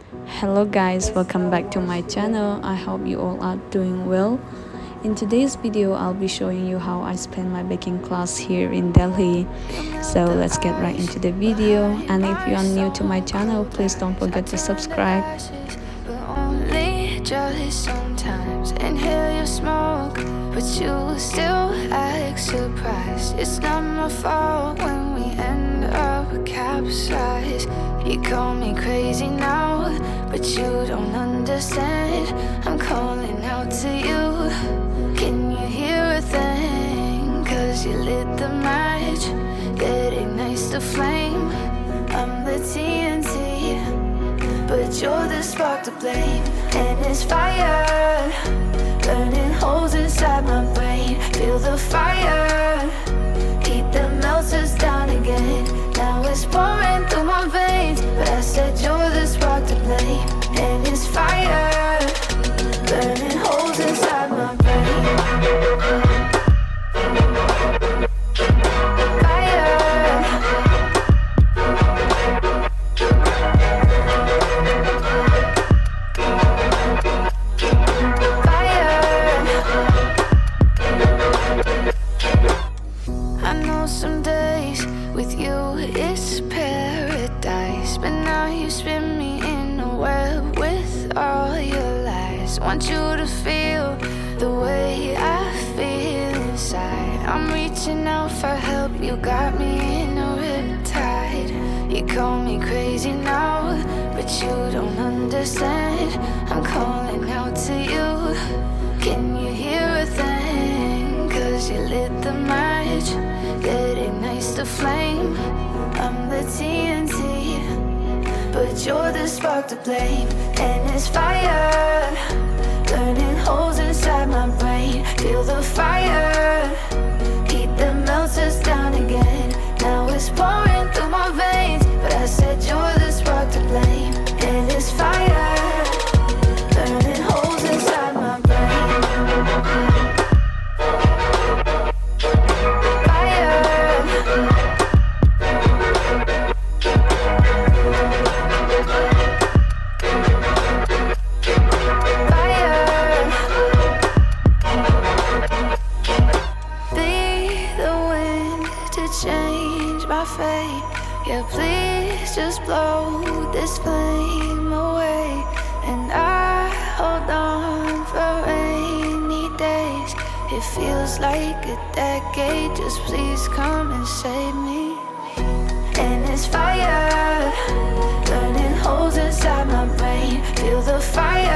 Hello guys, welcome back to my channel. I hope you all are doing well. In today's video, I'll be showing you how I spend my baking class here in Delhi. So let's get right into the video. And if you are new to my channel, please don't forget to subscribe. Just sometimes inhale your smoke, but you still act surprised. It's not my fault when we end up capsized. You call me crazy now, but you don't understand. I'm calling out to you. Can you hear a thing? 'Cause you lit the match that ignites the flame. I'm the TNT, but you're the spark to blame. And it's fire, burning holes inside my brain. Feel the fire, heat that melts us down again. Now it's pouring through my veins, but I said you're the spark to blame. And it's fire, burning holes inside my brain. Some days with you it's paradise, but now you spin me in a web with all your lies. Want you to feel the way I feel inside. I'm reaching out for help, you got me in a riptide. You call me crazy now, but you don't understand. I'm calling out to you. Can you hear a thing? 'Cause you lit the match that ignites the flame. I'm the TNT, but you're the spark to blame. And it's fire, burning holes inside my brain. Feel the fire, heat that melts us down again. Now it's pouring through my veins, but I said you're the spark to blame. And it's fire, burning holes inside my brain. Change my fate, yeah, please just blow this flame away. And I hold on for rainy days. It feels like a decade, just please come and save me. And it's fire, burning holes inside my brain. Feel the fire,